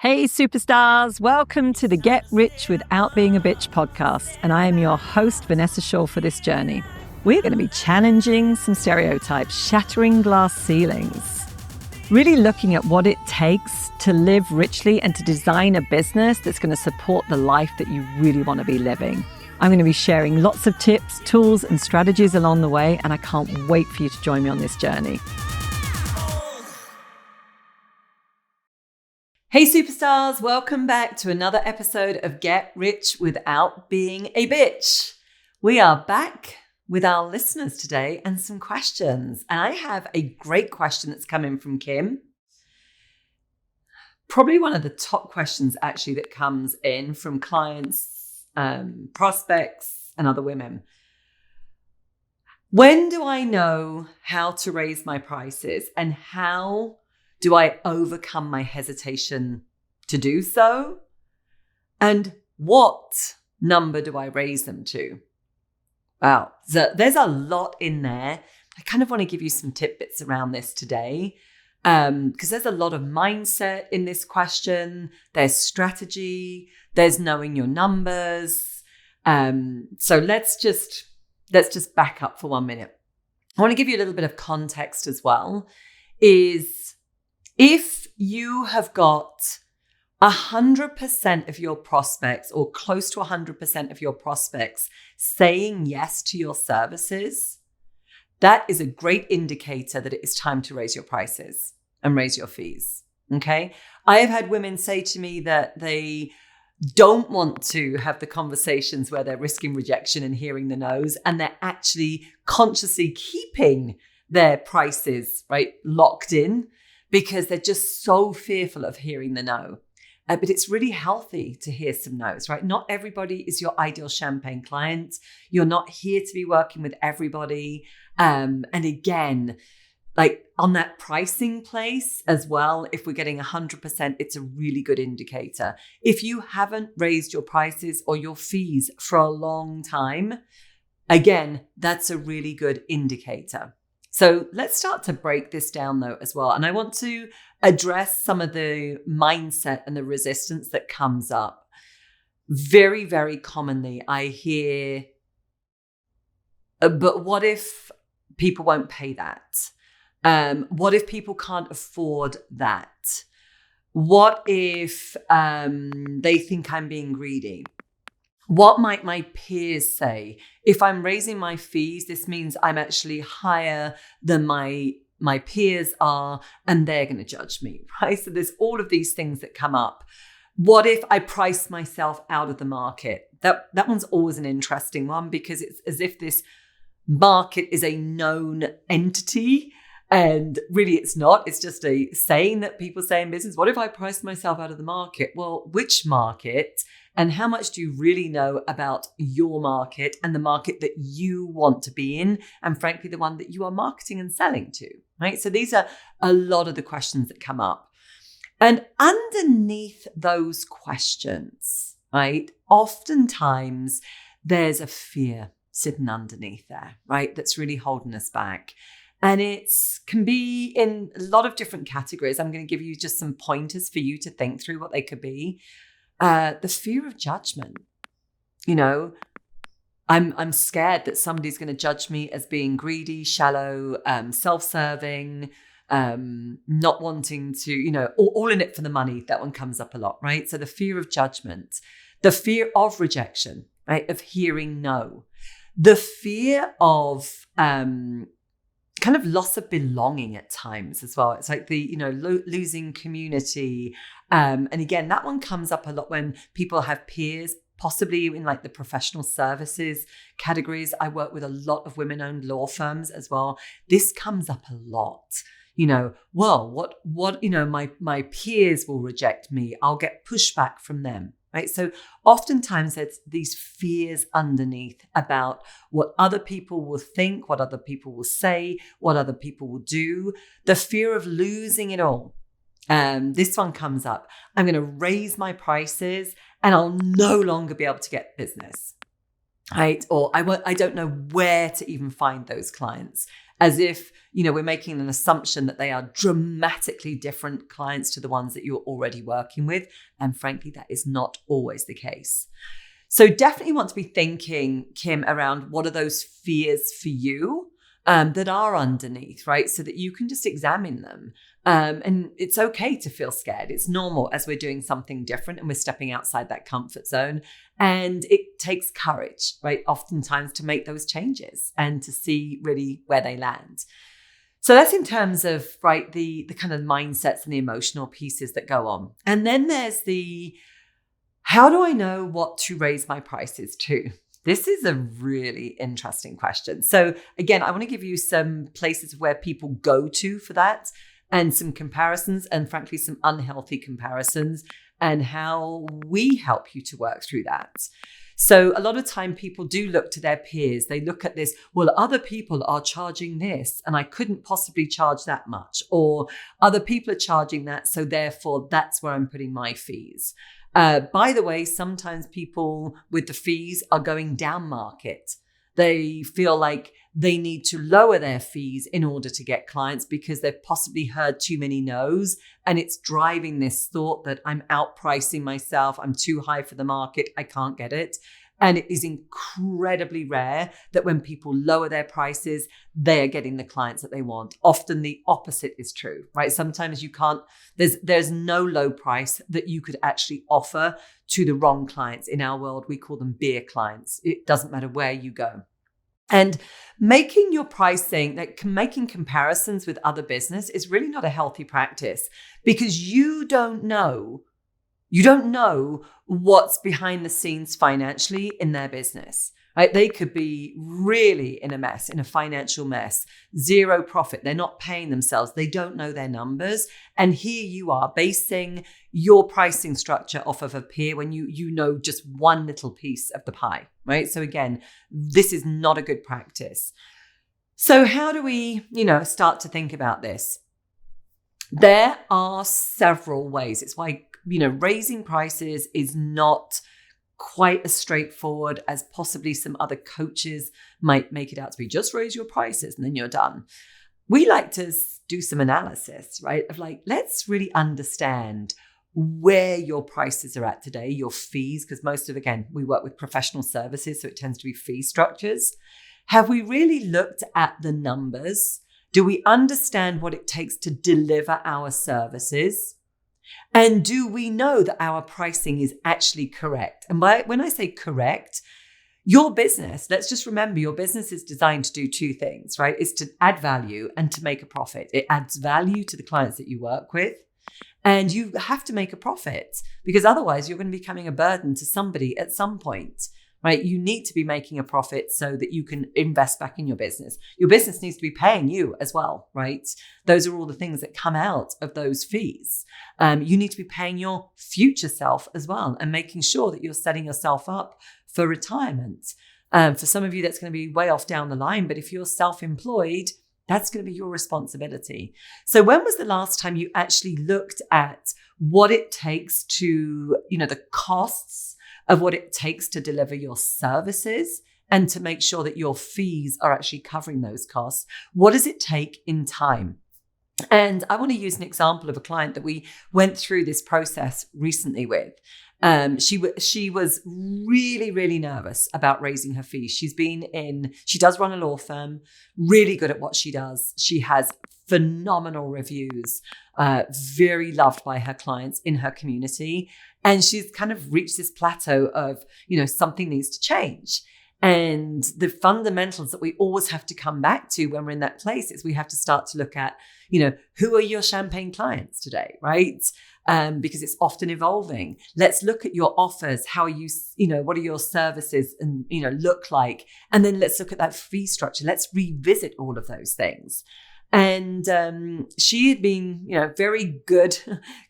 Hey superstars, welcome to the Get Rich Without Being a Bitch podcast, and I am your host Vanessa for this journey. We're going to be challenging some stereotypes, shattering glass ceilings, really looking at what it takes to live richly and to design a business that's going to support the life that you really want to be living. I'm going to be sharing lots of tips, tools, and strategies along the way, and I can't wait for you to join me on this journey. Hey superstars, welcome back to another episode of Get Rich Without Being a Bitch. We are back with our listeners today and some questions. And I have a great question that's come in from Kim. Probably one of the top questions actually that comes in from clients, prospects, and other women. When do I know how to raise my prices, and how do I overcome my hesitation to do so? And what number do I raise them to? Wow, so there's a lot in there. I kind of want to give you some tidbits around this today because there's a lot of mindset in this question. There's strategy, there's knowing your numbers. So let's just back up for 1 minute. I want to give you a little bit of context as well. If you have got 100% of your prospects or close to 100% of your prospects saying yes to your services, that is a great indicator that it is time to raise your prices and raise your fees. Okay. I have had women say to me that they don't want to have the conversations where they're risking rejection and hearing the no's, and they're actually consciously keeping their prices, right, locked in, because they're just so fearful of hearing the no. But it's really healthy to hear some no's, right? Not everybody is your ideal champagne client. You're not here to be working with everybody. And again, like on that pricing place as well, if we're getting 100%, it's a really good indicator. If you haven't raised your prices or your fees for a long time, again, that's a really good indicator. So let's start to break this down though as well. And I want to address some of the mindset and the resistance that comes up. Very, very commonly I hear, but what if people won't pay that? What if people can't afford that? What if they think I'm being greedy? What might my peers say? If I'm raising my fees, this means I'm actually higher than my peers are, and they're going to judge me, right? So there's all of these things that come up. What if I price myself out of the market? That one's always an interesting one, because it's as if this market is a known entity, and really it's not. It's just a saying that people say in business. What if I price myself out of the market? Well, which market? And how much do you really know about your market and the market that you want to be in? And frankly, the one that you are marketing and selling to, right? So these are a lot of the questions that come up. And underneath those questions, right, oftentimes there's a fear sitting underneath there, right, that's really holding us back. And it can be in a lot of different categories. I'm going to give you just some pointers for you to think through what they could be. The fear of judgment. You know, I'm scared that somebody's going to judge me as being greedy, shallow, self-serving, not wanting to, you know, all in it for the money. That one comes up a lot, right? So the fear of judgment, the fear of rejection, right? Of hearing no, the fear of kind of loss of belonging at times as well. It's like the, you know, losing community. And again, that one comes up a lot when people have peers, possibly in like the professional services categories. I work with a lot of women-owned law firms as well. This comes up a lot. You know, well, what, you know, my peers will reject me. I'll get pushback from them. Right. So oftentimes there's these fears underneath about what other people will think, what other people will say, what other people will do, the fear of losing it all. This one comes up. I'm going to raise my prices and I'll no longer be able to get business. Right. Or I don't know where to even find those clients. as if, we're making an assumption that they are dramatically different clients to the ones that you're already working with. And frankly, that is not always the case. So definitely want to be thinking, Kim, around what are those fears for you that are underneath, right? So that you can just examine them. And it's okay to feel scared. It's normal as we're doing something different and we're stepping outside that comfort zone. And it takes courage, right? Oftentimes to make those changes and to see really where they land. So that's in terms of, right, the kind of mindsets and the emotional pieces that go on. And then there's the, how do I know what to raise my prices to? This is a really interesting question. So again, I want to give you some places where people go to for that and some comparisons and frankly, some unhealthy comparisons and how we help you to work through that. So a lot of time people do look to their peers. They look at this, well, other people are charging this and I couldn't possibly charge that much, or other people are charging that. So therefore that's where I'm putting my fees. By the way, sometimes people with the fees are going down market. They feel like they need to lower their fees in order to get clients because they've possibly heard too many no's. And it's driving this thought that I'm outpricing myself. I'm too high for the market. I can't get it. And it is incredibly rare that when people lower their prices, they are getting the clients that they want. Often the opposite is true, right? Sometimes you can't, there's no low price that you could actually offer to the wrong clients. In our world, we call them beer clients. It doesn't matter where you go. And making your pricing, making comparisons with other business is really not a healthy practice because you don't know what's behind the scenes financially in their business, right? They could be really in a mess, in a financial mess, zero profit. They're not paying themselves. They don't know their numbers. And here you are basing your pricing structure off of a peer when you know just one little piece of the pie, right? So again, this is not a good practice. So how do we, start to think about this? There are several ways. It's why raising prices is not quite as straightforward as possibly some other coaches might make it out to be. Just raise your prices and then you're done. We like to do some analysis, right? Of let's really understand where your prices are at today, your fees, because we work with professional services, so it tends to be fee structures. Have we really looked at the numbers? Do we understand what it takes to deliver our services? And do we know that our pricing is actually correct? And when I say correct, your business, let's just remember your business is designed to do two things, right? It's to add value and to make a profit. It adds value to the clients that you work with. And you have to make a profit because otherwise you're going to be becoming a burden to somebody at some point, right? You need to be making a profit so that you can invest back in your business. Your business needs to be paying you as well, right? Those are all the things that come out of those fees. You need to be paying your future self as well and making sure that you're setting yourself up for retirement. For some of you, that's going to be way off down the line. But if you're self-employed, that's going to be your responsibility. So when was the last time you actually looked at what it takes to, the costs of what it takes to deliver your services and to make sure that your fees are actually covering those costs? What does it take in time? And I want to use an example of a client that we went through this process recently with. She was really, really nervous about raising her fees. She does run a law firm, really good at what she does. She has phenomenal reviews, very loved by her clients in her community. And she's kind of reached this plateau of, something needs to change. And the fundamentals that we always have to come back to when we're in that place is we have to start to look at, who are your champagne clients today, right? Because it's often evolving. Let's look at your offers. How are you, what are your services and, look like? And then let's look at that fee structure. Let's revisit all of those things. And she had been, very good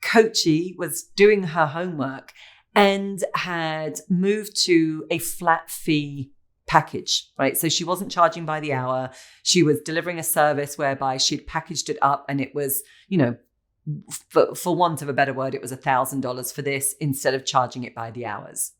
coachy, was doing her homework and had moved to a flat fee package, right? So she wasn't charging by the hour. She was delivering a service whereby she'd packaged it up and it was, for want of a better word, it was $1,000 for this instead of charging it by the hours.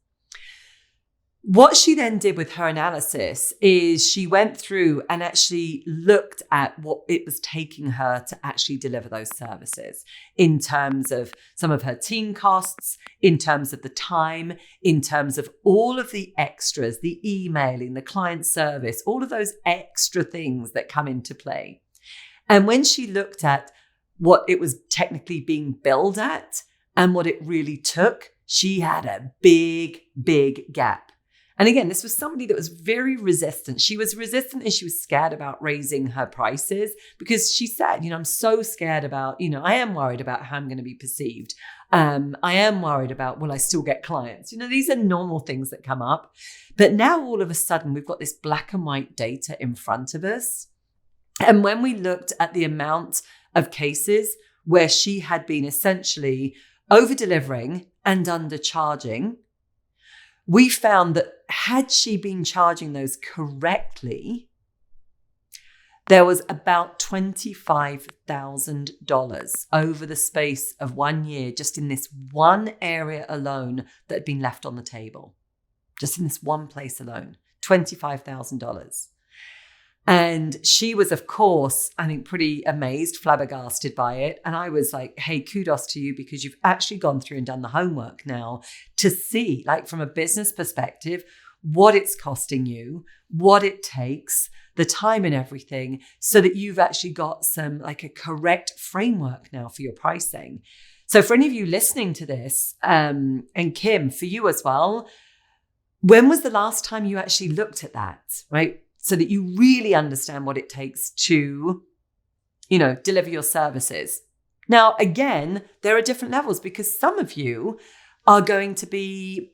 What she then did with her analysis is she went through and actually looked at what it was taking her to actually deliver those services in terms of some of her team costs, in terms of the time, in terms of all of the extras, the emailing, the client service, all of those extra things that come into play. And when she looked at what it was technically being billed at and what it really took, she had a big, big gap. And again, this was somebody that was very resistant. She was resistant and she was scared about raising her prices because she said, I'm so scared about, I am worried about how I'm going to be perceived. I am worried about, will I still get clients? These are normal things that come up. But now all of a sudden, we've got this black and white data in front of us. And when we looked at the amount of cases where she had been essentially over-delivering and undercharging, we found that had she been charging those correctly, there was about $25,000 over the space of 1 year, just in this one area alone that had been left on the table. Just in this one place alone, $25,000. And she was, of course, I think pretty amazed, flabbergasted by it. And I was like, hey, kudos to you because you've actually gone through and done the homework now to see, like from a business perspective, what it's costing you, what it takes, the time and everything, so that you've actually got some like a correct framework now for your pricing. So for any of you listening to this, and Kim, for you as well, when was the last time you actually looked at that, right? So that you really understand what it takes to, deliver your services. Now, again, there are different levels because some of you are going to be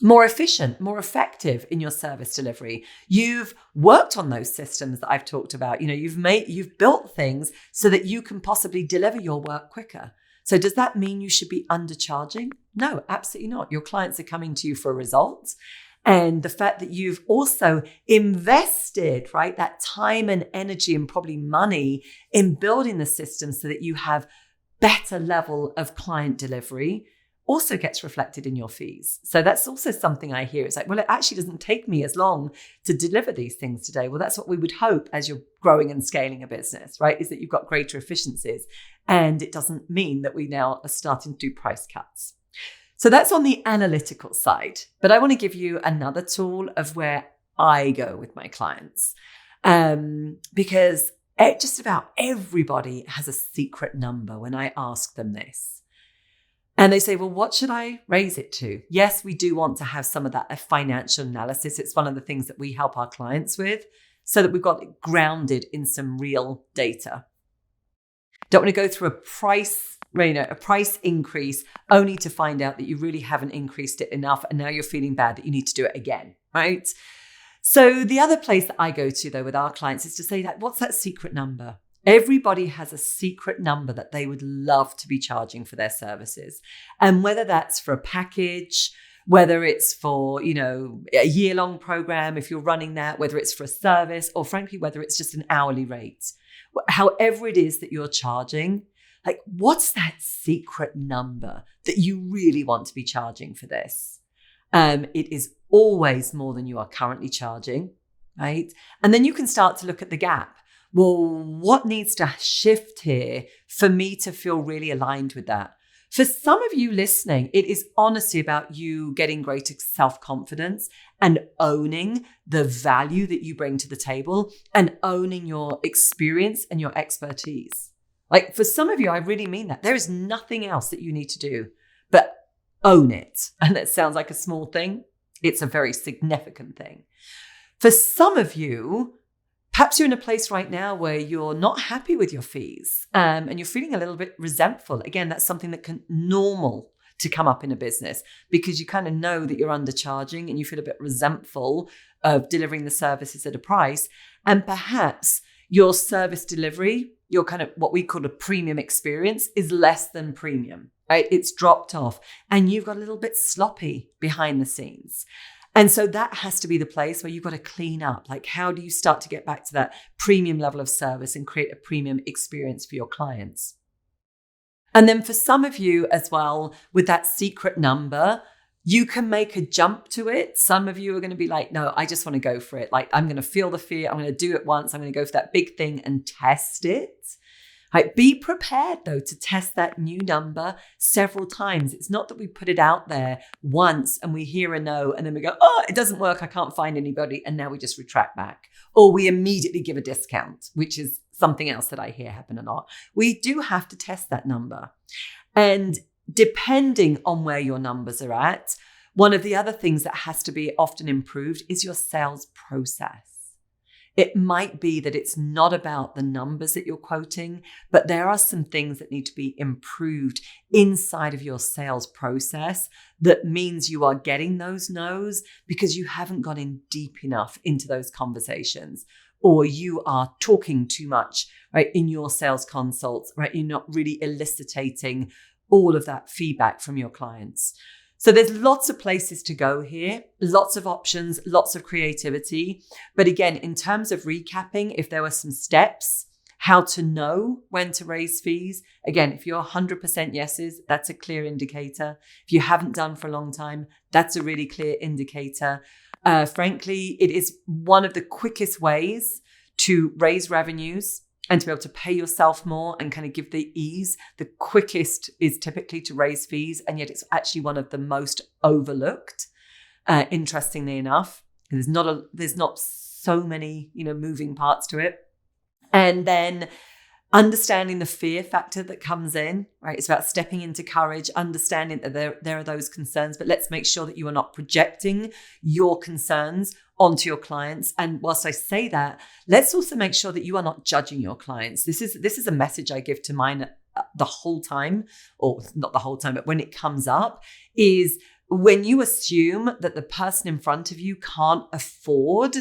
more efficient, more effective in your service delivery. You've worked on those systems that I've talked about. You've built things so that you can possibly deliver your work quicker. So does that mean you should be undercharging? No, absolutely not. Your clients are coming to you for results. And the fact that you've also invested, right, that time and energy and probably money in building the system so that you have better level of client delivery also gets reflected in your fees. So that's also something I hear. It's like, well, it actually doesn't take me as long to deliver these things today. Well, that's what we would hope as you're growing and scaling a business, right? Is that you've got greater efficiencies. And it doesn't mean that we now are starting to do price cuts. So that's on the analytical side. But I want to give you another tool of where I go with my clients. Because just about everybody has a secret number when I ask them this. And they say, well, what should I raise it to? Yes, we do want to have some of that financial analysis. It's one of the things that we help our clients with so that we've got it grounded in some real data. Don't want to go through a price increase only to find out that you really haven't increased it enough and now you're feeling bad that you need to do it again, right? So the other place that I go to though with our clients is to say that, what's that secret number? Everybody has a secret number that they would love to be charging for their services. And whether that's for a package, whether it's for, a year-long program, if you're running that, whether it's for a service, or frankly, whether it's just an hourly rate, however it is that you're charging, like, what's that secret number that you really want to be charging for this? It is always more than you are currently charging, right? And then you can start to look at the gap. Well, what needs to shift here for me to feel really aligned with that? For some of you listening, it is honestly about you getting greater self-confidence and owning the value that you bring to the table and owning your experience and your expertise. Like for some of you, I really mean that. There is nothing else that you need to do but own it. And that sounds like a small thing. It's a very significant thing. For some of you, perhaps you're in a place right now where you're not happy with your fees and you're feeling a little bit resentful. Again, that's something that can normal to come up in a business because you kind of know that you're undercharging and you feel a bit resentful of delivering the services at a price. And perhaps your service delivery, your kind of what we call a premium experience is less than premium, right? It's dropped off and you've got a little bit sloppy behind the scenes. And so that has to be the place where you've got to clean up. Like, how do you start to get back to that premium level of service and create a premium experience for your clients? And then for some of you as well, with that secret number, You can make a jump to it. Some of you are going to be like, no, I just want to go for it. Like, I'm going to feel the fear. I'm going to do it once. I'm going to go for that big thing and test it. Right? Be prepared, though, to test that new number several times. It's not that we put it out there once and we hear a no and then we go, oh, it doesn't work. I can't find anybody. And now we just retract back. Or we immediately give a discount, which is something else that I hear happen a lot. We do have to test that number. And depending on where your numbers are at, one of the other things that has to be often improved is your sales process. It might be that it's not about the numbers that you're quoting, but there are some things that need to be improved inside of your sales process that means you are getting those no's because you haven't gone in deep enough into those conversations, or you are talking too much, right, in your sales consults, right? You're not really eliciting all of that feedback from your clients. So there's lots of places to go here, lots of options, lots of creativity. But again, in terms of recapping, if there were some steps, how to know when to raise fees. Again, if you're 100% yeses, that's a clear indicator. If you haven't done for a long time, that's a really clear indicator. Frankly, it is one of the quickest ways to raise revenues and to be able to pay yourself more and kind of give the ease. The quickest is typically to raise fees, and yet it's actually one of the most overlooked. Interestingly enough, there's not so many moving parts to it. And then understanding the fear factor that comes in, right? It's about stepping into courage, understanding that there are those concerns, but let's make sure that you are not projecting your concerns onto your clients. And whilst I say that, let's also make sure that you are not judging your clients. This is a message I give to mine the whole time, or not the whole time, but when it comes up, is when you assume that the person in front of you can't afford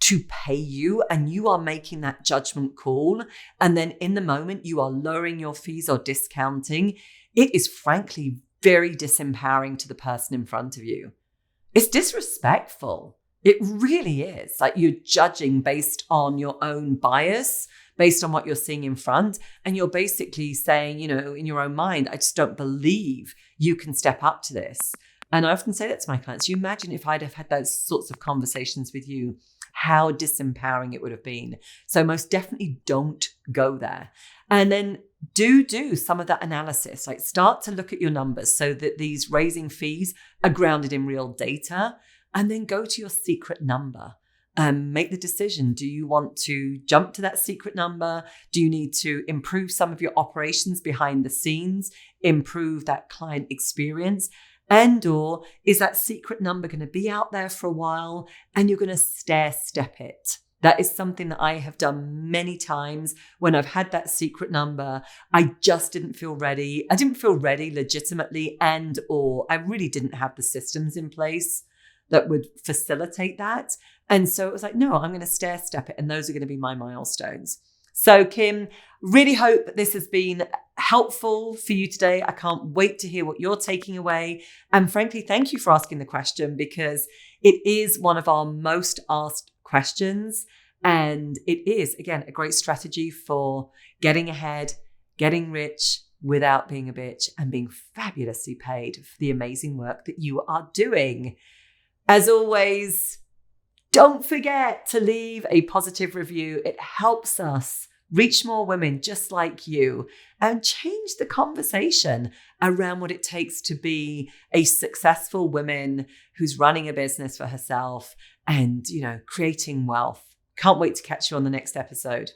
to pay you and you are making that judgment call, and then in the moment you are lowering your fees or discounting, it is frankly very disempowering to the person in front of you. It's disrespectful. It really is. Like, you're judging based on your own bias, based on what you're seeing in front. And you're basically saying, in your own mind, I just don't believe you can step up to this. And I often say that to my clients. You imagine if I'd have had those sorts of conversations with you, how disempowering it would have been. So most definitely don't go there. And then do some of that analysis. Like, start to look at your numbers so that these raising fees are grounded in real data. And then go to your secret number and make the decision. Do you want to jump to that secret number? Do you need to improve some of your operations behind the scenes, improve that client experience? And/or is that secret number going to be out there for a while and you're going to stair step it? That is something that I have done many times when I've had that secret number. I just didn't feel ready. I didn't feel ready legitimately, and/or I really didn't have the systems in place that would facilitate that. And so it was like, no, I'm going to stair step it. And those are going to be my milestones. So Kim, really hope that this has been helpful for you today. I can't wait to hear what you're taking away. And frankly, thank you for asking the question, because it is one of our most asked questions. And it is, again, a great strategy for getting ahead, getting rich without being a bitch, and being fabulously paid for the amazing work that you are doing. As always, don't forget to leave a positive review. It helps us reach more women just like you and change the conversation around what it takes to be a successful woman who's running a business for herself and, creating wealth. Can't wait to catch you on the next episode.